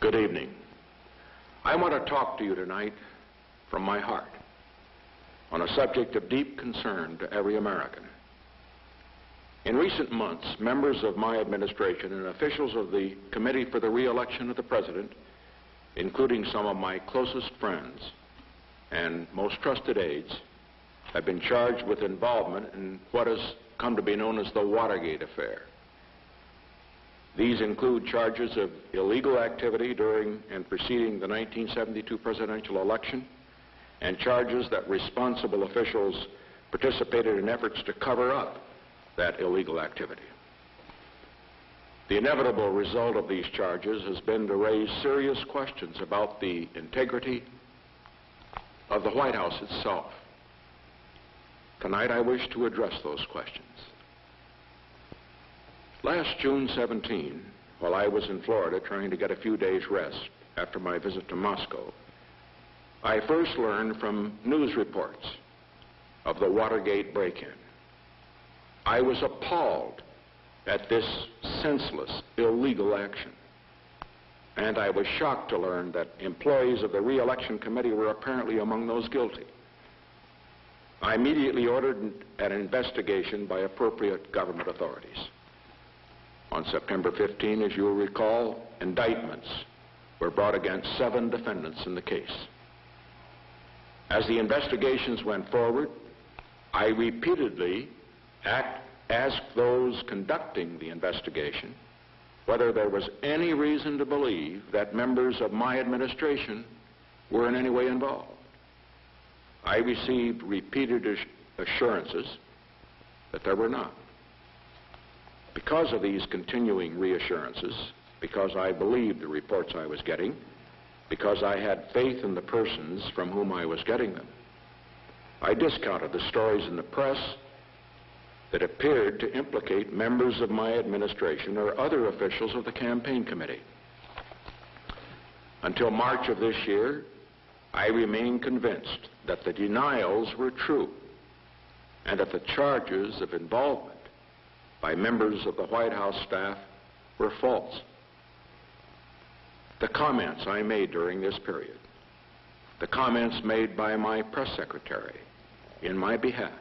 Good evening. I want to talk to you tonight from my heart on a subject of deep concern to every American. In recent months, members of my administration and officials of the Committee for the Re-election of the President, including some of my closest friends and most trusted aides, have been charged with involvement in what has come to be known as the Watergate affair. These include charges of illegal activity during and preceding the 1972 presidential election, and charges that responsible officials participated in efforts to cover up that illegal activity. The inevitable result of these charges has been to raise serious questions about the integrity of the White House itself. Tonight I wish to address those questions. Last June 17, while I was in Florida trying to get a few days' rest after my visit to Moscow, I first learned from news reports of the Watergate break-in. I was appalled at this senseless, illegal action. And I was shocked to learn that employees of the Re-election Committee were apparently among those guilty. I immediately ordered an investigation by appropriate government authorities. On September 15, as you will recall, indictments were brought against 7 defendants in the case. As the investigations went forward, I repeatedly asked those conducting the investigation whether there was any reason to believe that members of my administration were in any way involved. I received repeated assurances that there were not. Because of these continuing reassurances, because I believed the reports I was getting, because I had faith in the persons from whom I was getting them, I discounted the stories in the press that appeared to implicate members of my administration or other officials of the campaign committee. Until March of this year, I remained convinced that the denials were true and that the charges of involvement by members of the White House staff were false. The comments I made during this period, the comments made by my press secretary in my behalf,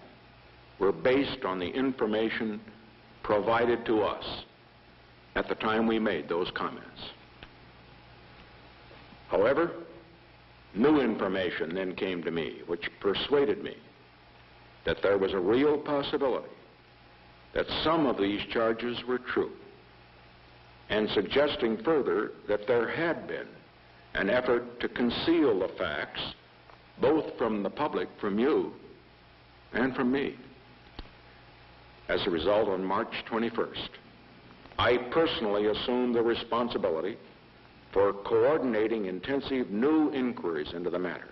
were based on the information provided to us at the time we made those comments. However, new information then came to me which persuaded me that there was a real possibility that some of these charges were true, and suggesting further that there had been an effort to conceal the facts both from the public, from you, and from me. As a result, on March 21st, I personally assumed the responsibility for coordinating intensive new inquiries into the matter.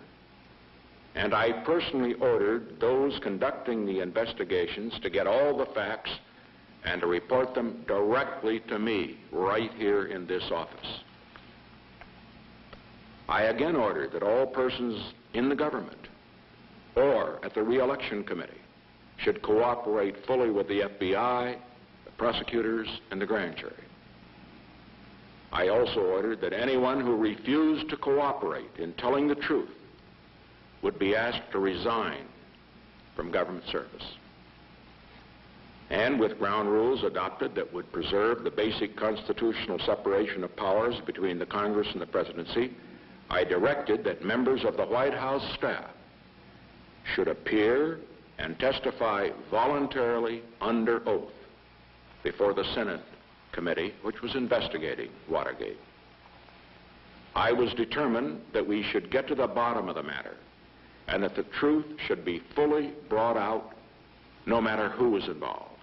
And I personally ordered those conducting the investigations to get all the facts and to report them directly to me right here in this office. I again ordered that all persons in the government or at the Re-election Committee should cooperate fully with the FBI, the prosecutors, and the grand jury. I also ordered that anyone who refused to cooperate in telling the truth would be asked to resign from government service. And with ground rules adopted that would preserve the basic constitutional separation of powers between the Congress and the presidency, I directed that members of the White House staff should appear and testify voluntarily under oath before the Senate committee which was investigating Watergate. I was determined that we should get to the bottom of the matter and that the truth should be fully brought out no matter who was involved.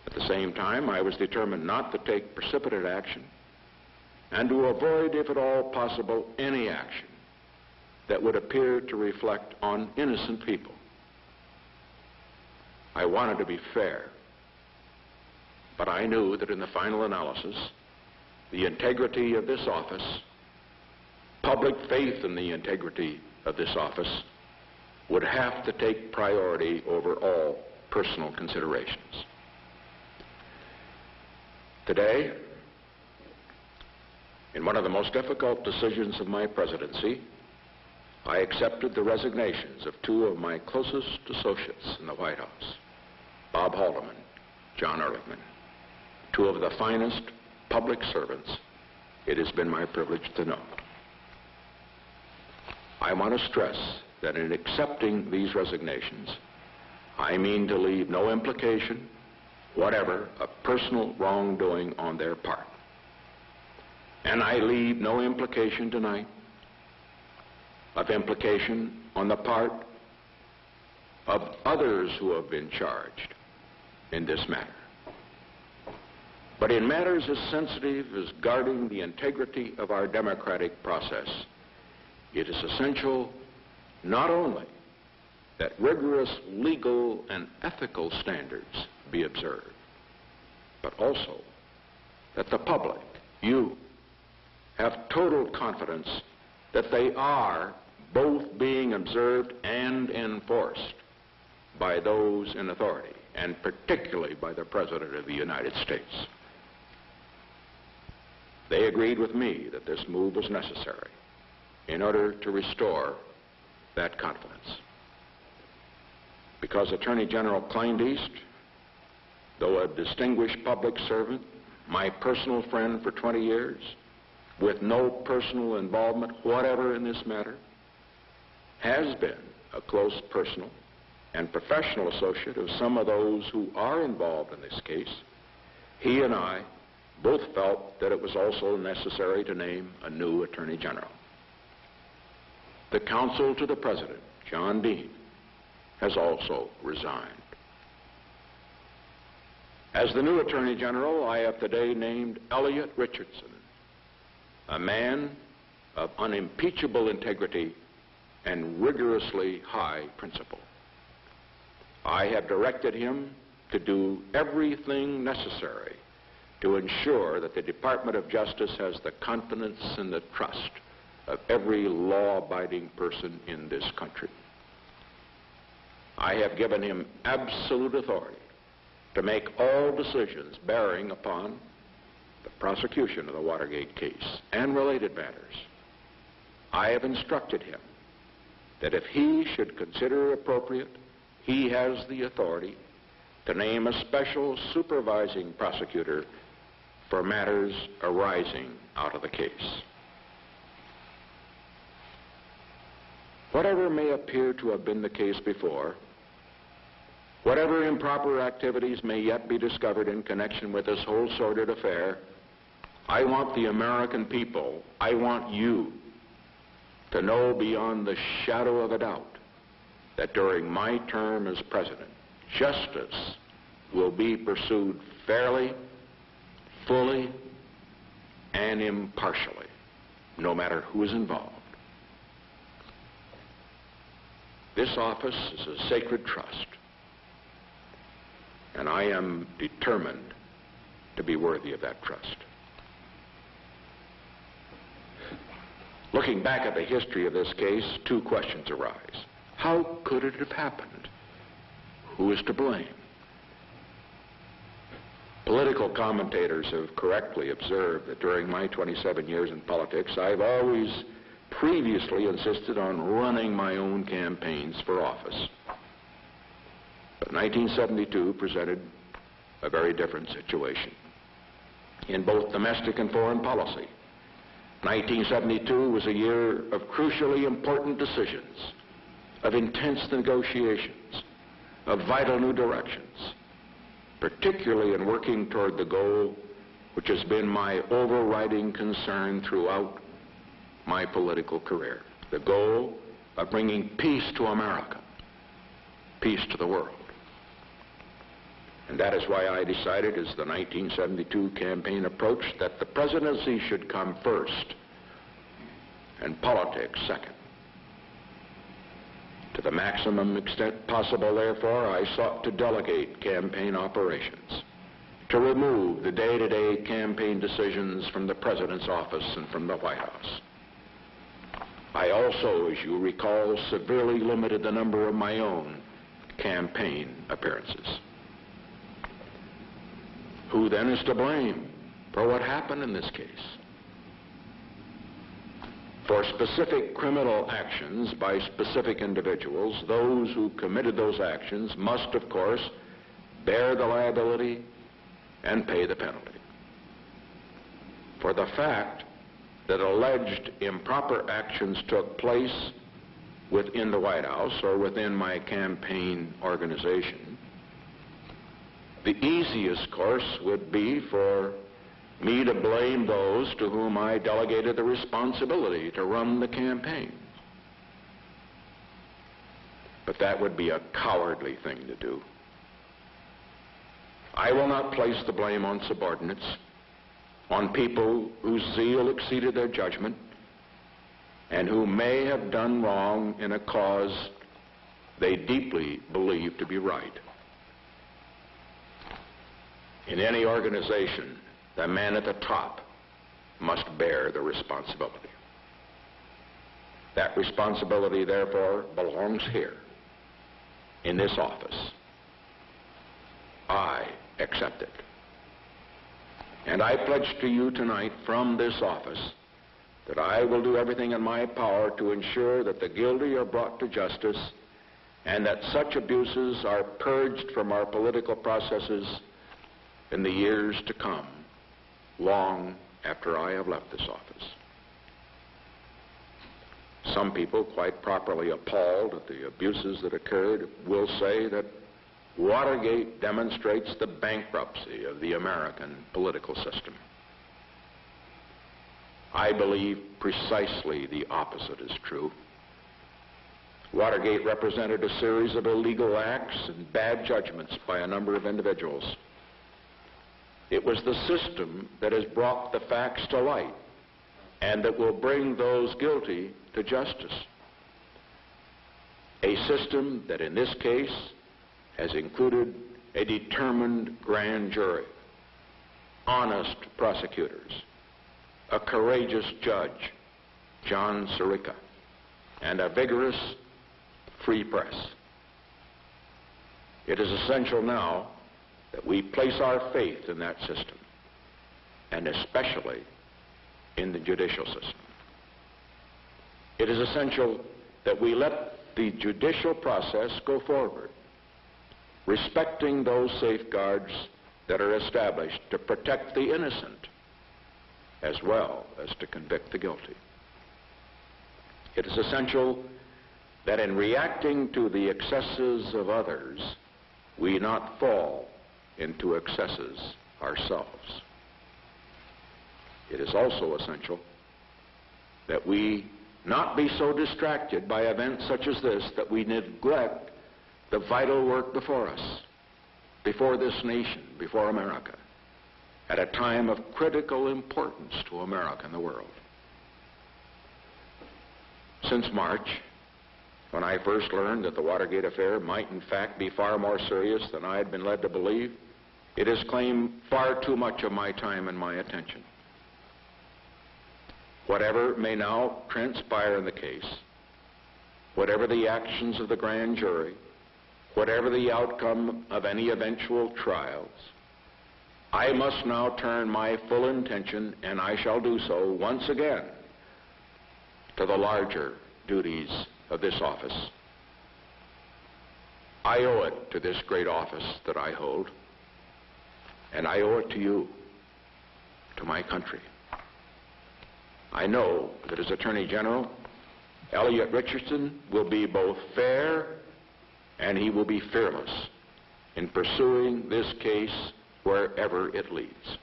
At the same time, I was determined not to take precipitate action and to avoid, if at all possible, any action that would appear to reflect on innocent people. I wanted to be fair, but I knew that in the final analysis, the integrity of this office, public faith in the integrity of this office, would have to take priority over all personal considerations. Today, In one of the most difficult decisions of my presidency, I accepted the resignations of two of my closest associates in the White House, Bob Haldeman, John Ehrlichman, two of the finest public servants it has been my privilege to know. I want to stress that in accepting these resignations, I mean to leave no implication whatever of personal wrongdoing on their part. And I leave no implication tonight of implication on the part of others who have been charged in this matter. But in matters as sensitive as guarding the integrity of our democratic process, it is essential not only that rigorous legal and ethical standards be observed, but also that the public, you, have total confidence that they are both being observed and enforced by those in authority, and particularly by the President of the United States. They agreed with me that this move was necessary in order to restore that confidence. Because Attorney General Kleindienst, though a distinguished public servant, my personal friend for 20 years, with no personal involvement whatever in this matter, has been a close personal and professional associate of some of those who are involved in this case, he and I both felt that it was also necessary to name a new Attorney General. The counsel to the President, John Dean, has also resigned. As the new Attorney General, I have today named Elliot Richardson, a man of unimpeachable integrity and rigorously high principle. I have directed him to do everything necessary to ensure that the Department of Justice has the confidence and the trust of every law-abiding person in this country. I have given him absolute authority to make all decisions bearing upon the prosecution of the Watergate case and related matters. I have instructed him that if he should consider appropriate, he has the authority to name a special supervising prosecutor for matters arising out of the case. Whatever may appear to have been the case before, whatever improper activities may yet be discovered in connection with this whole sordid affair, I want the American people, I want you, to know beyond the shadow of a doubt that during my term as president, justice will be pursued fairly, fully, and impartially, no matter who is involved. This office is a sacred trust, and I am determined to be worthy of that trust. Looking back at the history of this case, two questions arise. How could it have happened? Who is to blame? Political commentators have correctly observed that during my 27 years in politics, I've always previously insisted on running my own campaigns for office. But 1972 presented a very different situation in both domestic and foreign policy. 1972 was a year of crucially important decisions, of intense negotiations, of vital new directions, particularly in working toward the goal which has been my overriding concern throughout my political career, the goal of bringing peace to America, peace to the world. And that is why I decided, as the 1972 campaign approached, that the presidency should come first and politics second. To the maximum extent possible, therefore, I sought to delegate campaign operations, to remove the day-to-day campaign decisions from the President's office and from the White House. I also, as you recall, severely limited the number of my own campaign appearances. Who then is to blame for what happened in this case? for specific criminal actions by specific individuals, those who committed those actions must, of course, bear the liability and pay the penalty. For the fact that alleged improper actions took place within the White House or within my campaign organization, the easiest course would be for me to blame those to whom I delegated the responsibility to run the campaign. But that would be a cowardly thing to do. I will not place the blame on subordinates, on people whose zeal exceeded their judgment, and who may have done wrong in a cause they deeply believe to be right. In any organization, the man at the top must bear the responsibility. That responsibility, therefore, belongs here, in this office. I accept it. And I pledge to you tonight from this office that I will do everything in my power to ensure that the guilty are brought to justice and that such abuses are purged from our political processes in the years to come, long after I have left this office. Some people, quite properly appalled at the abuses that occurred, will say that Watergate demonstrates the bankruptcy of the American political system. I believe precisely the opposite is true. Watergate represented a series of illegal acts and bad judgments by a number of individuals. It was the system that has brought the facts to light and that will bring those guilty to justice. A system that in this case has included a determined grand jury, honest prosecutors, a courageous judge, John Sirica, and a vigorous free press. It is essential now that we place our faith in that system, and especially in the judicial system. It is essential that we let the judicial process go forward, respecting those safeguards that are established to protect the innocent as well as to convict the guilty. It is essential that in reacting to the excesses of others, we not fall into excesses ourselves. It is also essential that we not be so distracted by events such as this that we neglect the vital work before us, before this nation, before America, at a time of critical importance to America and the world. Since March, when I first learned that the Watergate affair might in fact be far more serious than I had been led to believe, it has claimed far too much of my time and my attention. Whatever may now transpire in the case, whatever the actions of the grand jury, whatever the outcome of any eventual trials, I must now turn my full attention, and I shall do so once again, to the larger duties of this office. I owe it to this great office that I hold, and I owe it to you, to my country. I know that as Attorney General, Elliot Richardson will be both fair and he will be fearless in pursuing this case wherever it leads.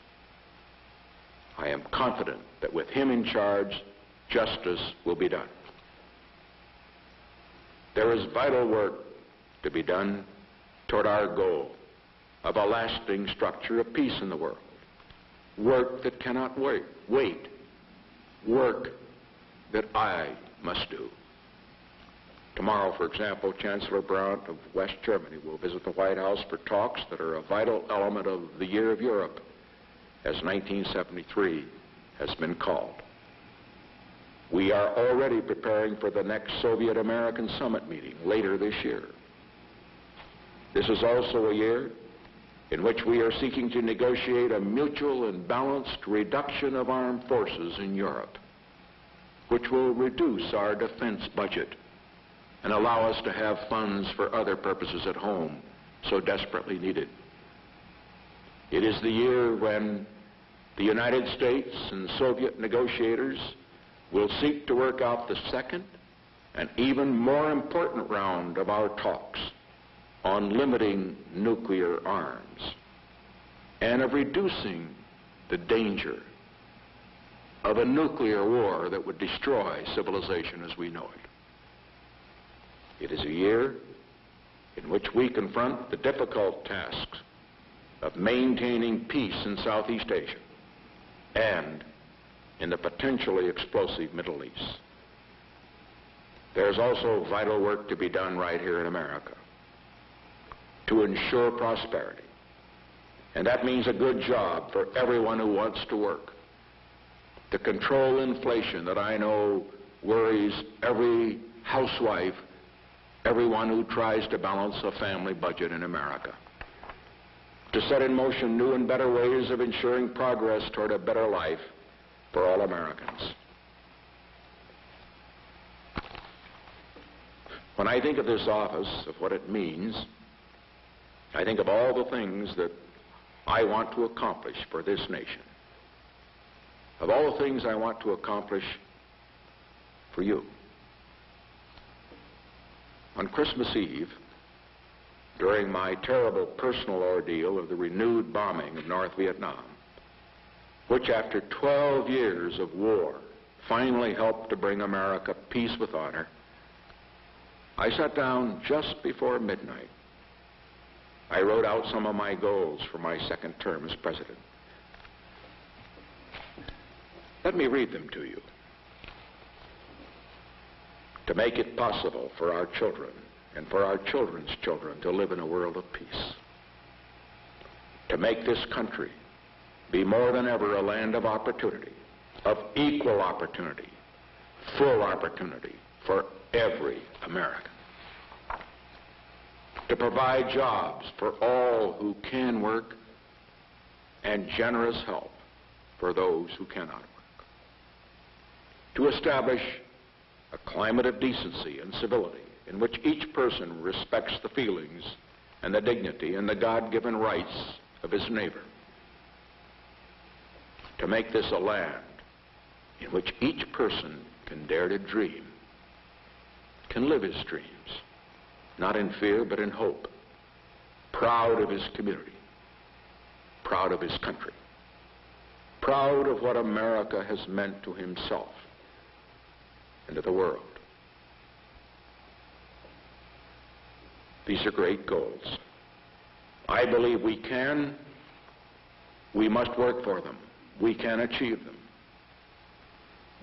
I am confident that with him in charge, justice will be done. There is vital work to be done toward our goal of a lasting structure of peace in the world. Work that cannot wait. Work that I must do. Tomorrow, for example, Chancellor Brandt of West Germany will visit the White House for talks that are a vital element of the Year of Europe, as 1973 has been called. We are already preparing for the next Soviet-American summit meeting later this year. This is also a year in which we are seeking to negotiate a mutual and balanced reduction of armed forces in Europe. which will reduce our defense budget and allow us to have funds for other purposes at home so desperately needed. It is the year when the United States and Soviet negotiators will seek to work out the second and even more important round of our talks on limiting nuclear arms and of reducing the danger of a nuclear war that would destroy civilization as we know it. It is a year in which we confront the difficult tasks of maintaining peace in Southeast Asia and in the potentially explosive Middle East. There's also vital work to be done right here in America to ensure prosperity. And that means a good job for everyone who wants to work, to control inflation that I know worries every housewife, everyone who tries to balance a family budget in America, to set in motion new and better ways of ensuring progress toward a better life for all Americans. When I think of this office, of what it means, I think of all the things that I want to accomplish for this nation, of all the things I want to accomplish for you. On Christmas Eve, during my terrible personal ordeal of the renewed bombing of North Vietnam, which after 12 years of war finally helped to bring America peace with honor, I sat down just before midnight. I wrote out some of my goals for my second term as president. Let me read them to you. To make it possible for our children and for our children's children to live in a world of peace. To make this country be more than ever a land of opportunity, of equal opportunity, full opportunity for every American. To provide jobs for all who can work and generous help for those who cannot work. To establish a climate of decency and civility in which each person respects the feelings and the dignity and the God-given rights of his neighbor. To make this a land in which each person can dare to dream, can live his dreams, not in fear but in hope, proud of his community, proud of his country, proud of what America has meant to himself and to the world. These are great goals. I believe we must work for them. We can achieve them.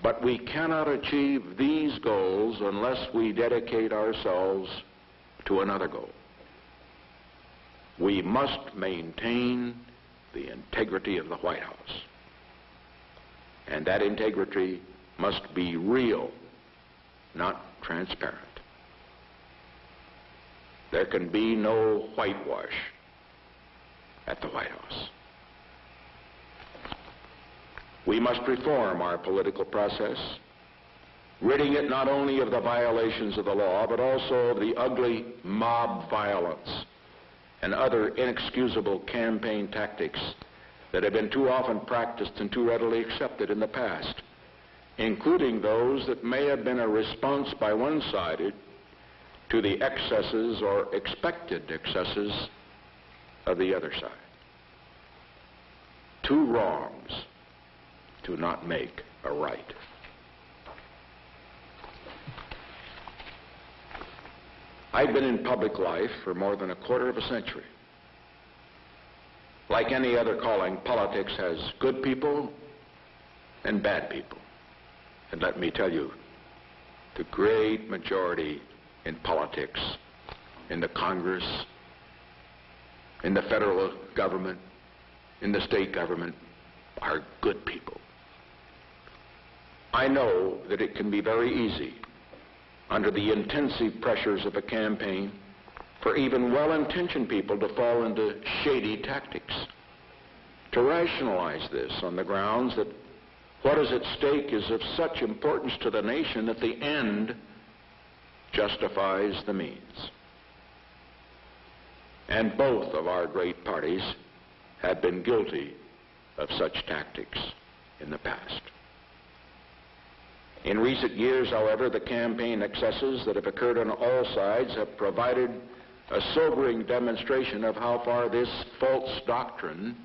But we cannot achieve these goals unless we dedicate ourselves to another goal. We must maintain the integrity of the White House. And that integrity must be real, not transparent. There can be no whitewash at the White House. We must reform our political process, ridding it not only of the violations of the law, but also of the ugly mob violence and other inexcusable campaign tactics that have been too often practiced and too readily accepted in the past, including those that may have been a response by one side to the excesses or expected excesses of the other side. Two wrongs do not make a right. I've been in public life for more than a quarter of a century. Like any other calling, politics has good people and bad people. And let me tell you, the great majority in politics, in the Congress, in the federal government, in the state government, are good people. I know that it can be very easy, under the intensive pressures of a campaign, for even well-intentioned people to fall into shady tactics, to rationalize this on the grounds that What is at stake is of such importance to the nation that the end justifies the means. And both of our great parties have been guilty of such tactics in the past. In recent years, however, the campaign excesses that have occurred on all sides have provided a sobering demonstration of how far this false doctrine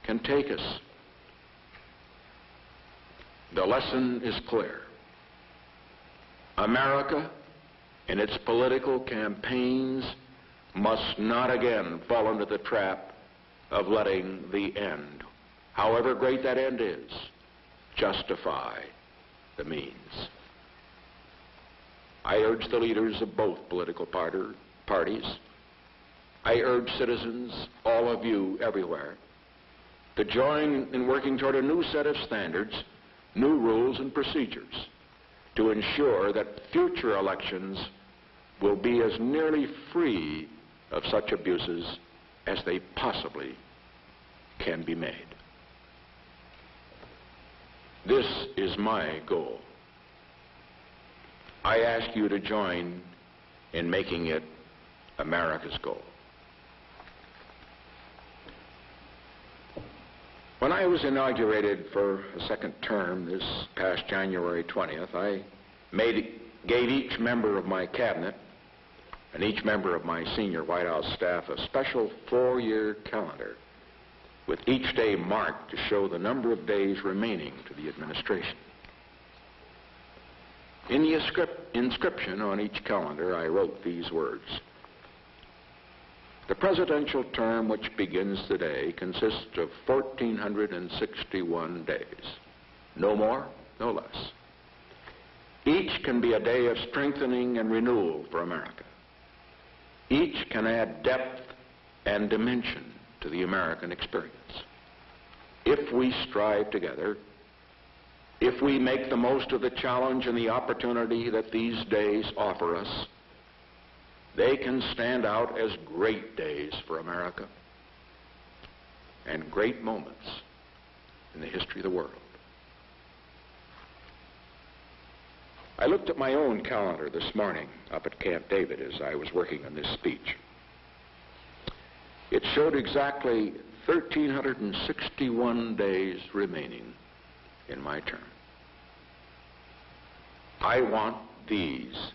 can take us. The lesson is clear. America, in its political campaigns, must not again fall into the trap of letting the end, however great that end is, justify the means. I urge the leaders of both political parties, I urge citizens, all of you everywhere, to join in working toward a new set of standards, new rules and procedures to ensure that future elections will be as nearly free of such abuses as they possibly can be made. This is my goal. I ask you to join in making it America's goal. When I was inaugurated for a second term this past January 20th, I gave each member of my cabinet and each member of my senior White House staff a special 4-year calendar with each day marked to show the number of days remaining to the administration. In the inscription on each calendar, I wrote these words: the presidential term which begins today consists of 1,461 days. No more, no less. Each can be a day of strengthening and renewal for America. Each can add depth and dimension to the American experience. If we strive together, if we make the most of the challenge and the opportunity that these days offer us, they can stand out as great days for America and great moments in the history of the world. I looked at my own calendar this morning up at Camp David as I was working on this speech. It showed exactly 1,361 days remaining in my term. I want these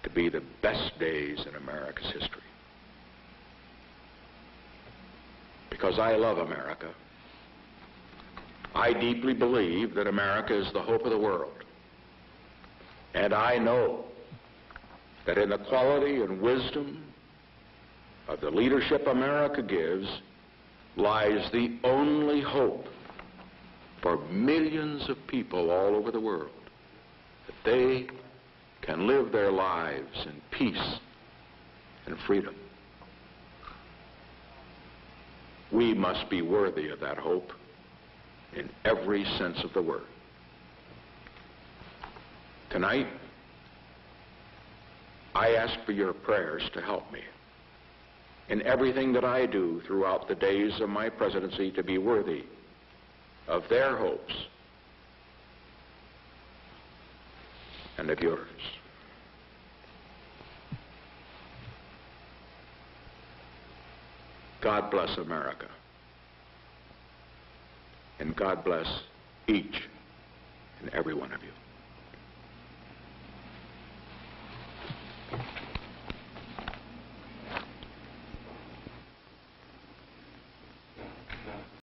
to be the best days in America's history. Because I love America. I deeply believe that America is the hope of the world. And I know that in the quality and wisdom of the leadership America gives lies the only hope for millions of people all over the world, that they can live their lives in peace and freedom. We must be worthy of that hope in every sense of the word. Tonight, I ask for your prayers to help me in everything that I do throughout the days of my presidency to be worthy of their hopes and of yours. God bless America, and God bless each and every one of you.